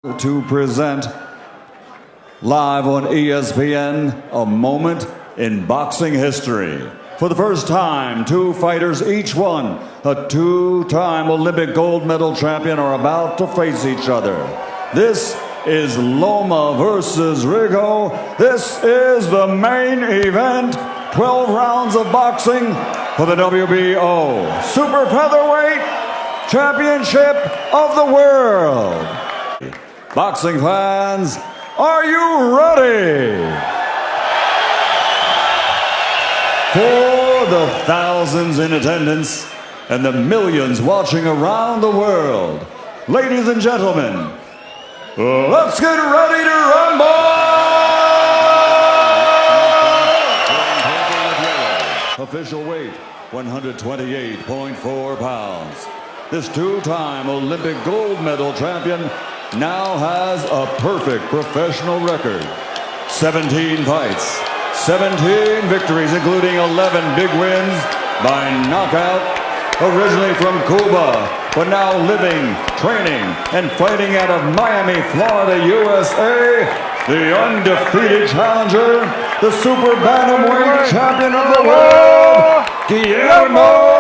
To present live on ESPN, a moment in boxing history. For the first time, two fighters, each one a two-time Olympic gold medal champion, are about to face each other. This is Loma versus Rigondeaux. This is the main event. 12 rounds of boxing for the WBO Super Featherweight Championship of the World. Boxing fans, are you ready? For the thousands in attendance and the millions watching around the world, ladies and gentlemen, let's get ready to rumble! Official weight, 128.4 pounds. This two-time Olympic gold medal champion now has a perfect professional record. 17 fights, 17 victories, including 11 big wins by knockout. Originally from Cuba, but now living, training, and fighting out of Miami, Florida, USA, the undefeated challenger, the super bantamweight champion of the world, Guillermo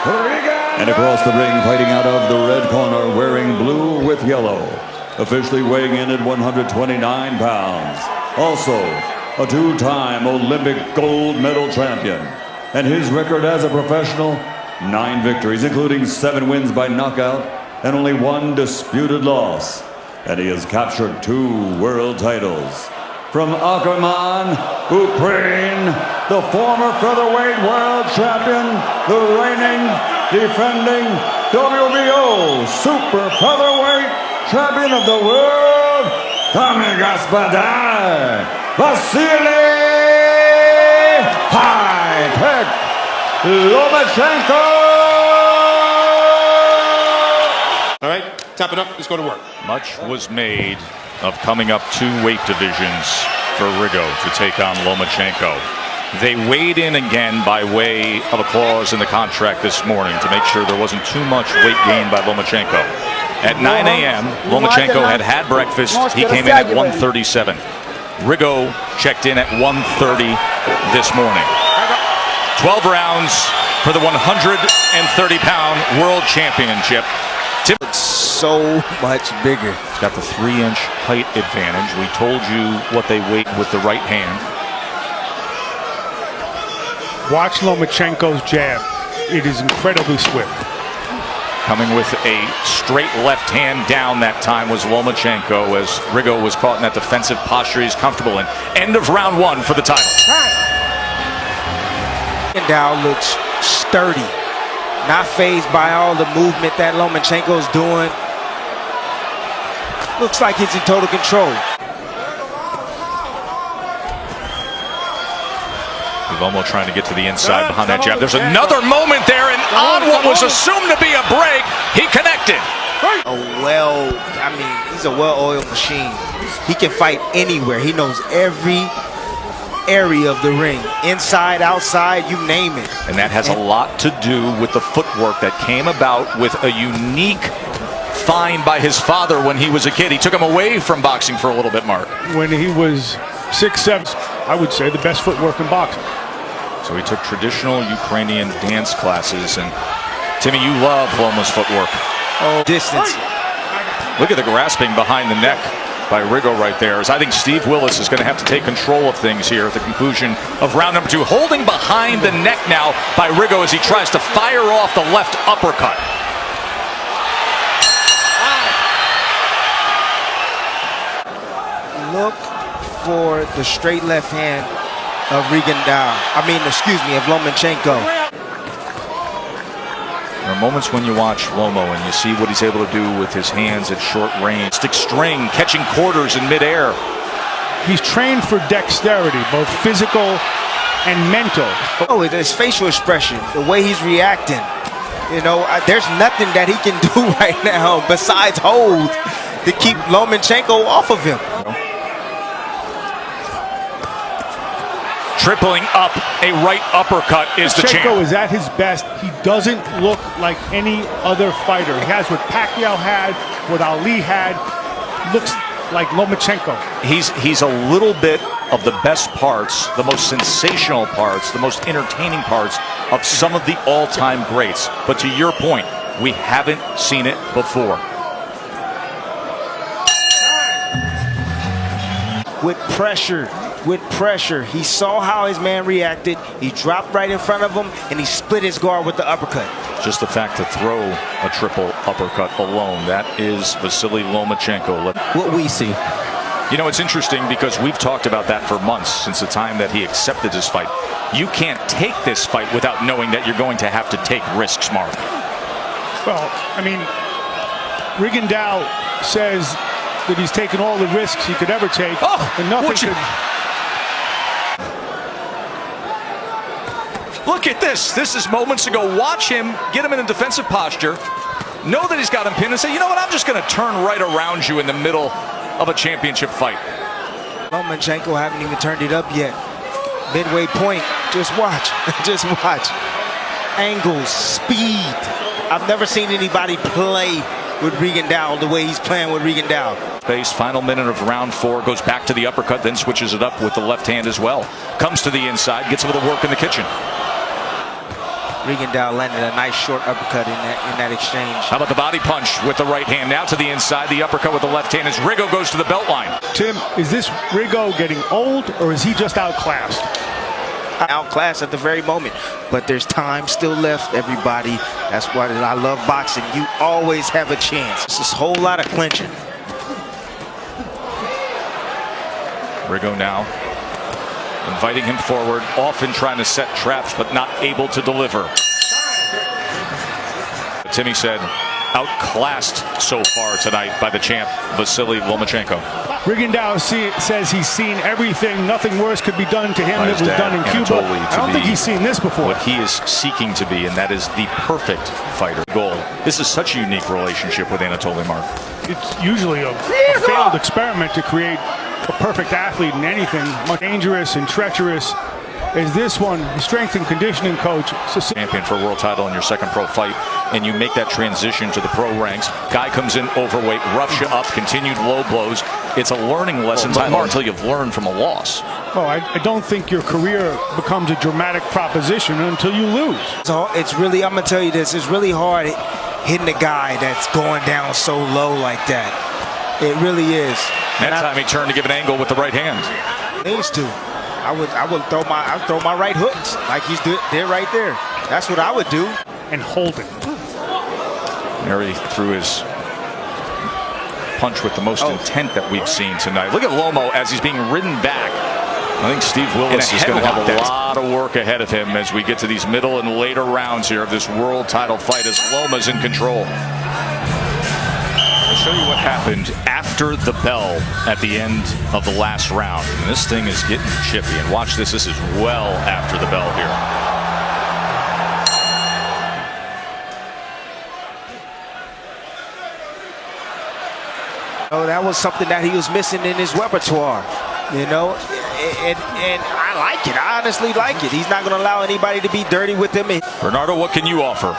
Rigondeaux. And across the ring, fighting out of the red corner, wearing blue with yellow, officially weighing in at 129 pounds. Also, a two-time Olympic gold medal champion. And his record as a professional, 9 victories, including 7 wins by knockout and only 1 disputed loss. And he has captured 2 world titles. From Akkerman, Ukraine, the former featherweight world champion, the reigning, defending WBO Super Featherweight champion of the world, Vasyl Lomachenko! All right, tap it up, let's go to work. Much was made of coming up 2 weight divisions for Rigondeaux to take on Lomachenko. They weighed in again by way of a clause in the contract this morning to make sure there wasn't too much weight gain by Lomachenko. At 9 a.m., Lomachenko had breakfast. He came in at 137. Rigondeaux checked in at 130 this morning. 12 rounds for the 130-pound world championship. So much bigger. He's got the 3-inch height advantage. We told you what they weigh with the right hand. Watch Lomachenko's jab. It is incredibly swift. Coming with a straight left hand down that time was Lomachenko, as Rigondeaux was caught in that defensive posture he's comfortable in. End of round 1 for the title. Rigondeaux looks sturdy, not fazed by all the movement that Lomachenko's doing. Looks like he's in total control. Lomo trying to get to the inside behind that jab. There's another moment there, and on what was assumed to be a break, he connected. He's a well-oiled machine. He can fight anywhere. He knows every area of the ring, inside, outside, you name it. And that has a lot to do with the footwork that came about with a unique find by his father when he was a kid. He took him away from boxing for a little bit, Mark. When he was 6'7", I would say the best footwork in boxing. So he took traditional Ukrainian dance classes, and Timmy, you love Loma's footwork. Oh, distance. Look at the grasping behind the neck by Rigondeaux right there, as I think Steve Willis is going to have to take control of things here at the conclusion of round number 2. Holding behind the neck now by Rigondeaux as he tries to fire off the left uppercut. Look for the straight left hand of of Lomachenko. There are moments when you watch Lomo and you see what he's able to do with his hands at short range. Stick string, catching quarters in midair. He's trained for dexterity, both physical and mental. Oh, his facial expression, the way he's reacting. You know, there's nothing that he can do right now besides hold to keep Lomachenko off of him. Tripling up, a right uppercut is the champ. Lomachenko is at his best. He doesn't look like any other fighter. He has what Pacquiao had, what Ali had. Looks like Lomachenko. He's a little bit of the best parts, the most sensational parts, the most entertaining parts of some of the all-time greats. But to your point, we haven't seen it before. With pressure, he saw how his man reacted. He dropped right in front of him, and he split his guard with the uppercut. Just the fact to throw a triple uppercut alone, that is Vasyl Lomachenko. What we see. You know, it's interesting because we've talked about that for months, since the time that he accepted his fight. You can't take this fight without knowing that you're going to have to take risks, Mark. Well, I mean, Rigondeaux says that he's taken all the risks he could ever take, and nothing could. Look at this. This is moments ago. Watch him, get him in a defensive posture, know that he's got him pinned, and say, you know what, I'm just going to turn right around you in the middle of a championship fight. Lomachenko haven't even turned it up yet. Midway point, just watch, just watch. Angles, speed. I've never seen anybody play with Rigondeaux the way he's playing with Rigondeaux. Base, final minute of round 4, goes back to the uppercut, then switches it up with the left hand as well. Comes to the inside, gets a little work in the kitchen. Rigondeaux landed a nice short uppercut in that exchange. How about the body punch with the right hand? Now to the inside, the uppercut with the left hand as Rigo goes to the belt line. Tim, is this Rigo getting old, or is he just outclassed? Outclassed at the very moment, but there's time still left, everybody. That's why I love boxing. You always have a chance. It's just a whole lot of clinching. Rigo now inviting him forward, often trying to set traps, but not able to deliver. Timmy said, outclassed so far tonight by the champ, Vasyl Lomachenko. Rigondeaux says he's seen everything. Nothing worse could be done to him that was done in Cuba. I don't think he's seen this before. What he is seeking to be, and that is the perfect fighter goal. This is such a unique relationship with Anatoly, Mark. It's usually a failed experiment to create a perfect athlete in anything. Much dangerous and treacherous as this one. The strength and conditioning coach. Champion for a world title in your second pro fight, and you make that transition to the pro ranks. Guy comes in overweight, roughs you up, continued low blows. It's a learning lesson until you've learned from a loss. Oh, I don't think your career becomes a dramatic proposition until you lose. So it's really, I'm gonna tell you this, it's really hard hitting a guy that's going down so low like that. It really is. That time he turned to give an angle with the right hand. Needs to. I would throw my right hooks like he's there right there. That's what I would do. And hold it. Mary threw his punch with the most intent that we've seen tonight. Look at Lomo as he's being ridden back. I think Steve Willis is going to have a lot of work ahead of him as we get to these middle and later rounds here of this world title fight as Loma's in control. I'll show you what happened after the bell at the end of the last round. And this thing is getting chippy. And watch this. This is well after the bell here. Oh, that was something that he was missing in his repertoire, you know, and I like it. I honestly like it. He's not going to allow anybody to be dirty with him. Bernardo, what can you offer?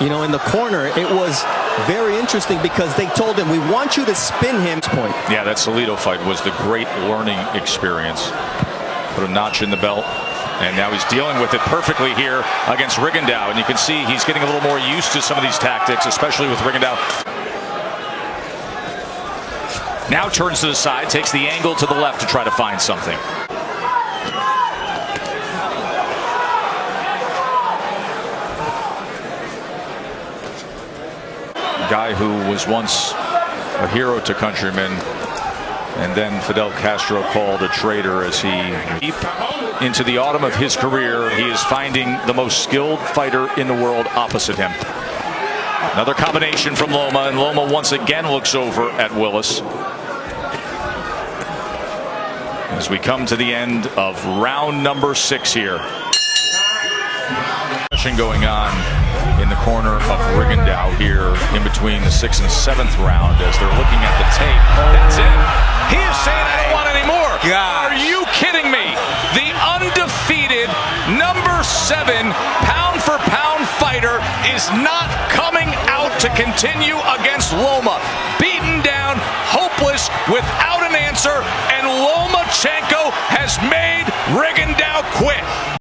You know, in the corner, it was very interesting because they told him, we want you to spin him. Yeah, that Salido fight was the great learning experience. Put a notch in the belt, and now he's dealing with it perfectly here against Rigondeaux. And you can see he's getting a little more used to some of these tactics, especially with Rigondeaux. Now turns to the side, takes the angle to the left to try to find something. Guy who was once a hero to countrymen, and then Fidel Castro called a traitor as he deep into the autumn of his career, he is finding the most skilled fighter in the world opposite him. Another combination from Loma, and Loma once again looks over at Willis. As we come to the end of round number 6 here. Going on in the corner of Rigondeaux here in between. between the 6th and 7th round as they're looking at the tape. That's it. He is saying, I don't want any more. Gosh. Are you kidding me? The undefeated number 7 pound-for-pound fighter is not coming out to continue against Loma. Beaten down, hopeless, without an answer, and Lomachenko has made Rigondeaux quit.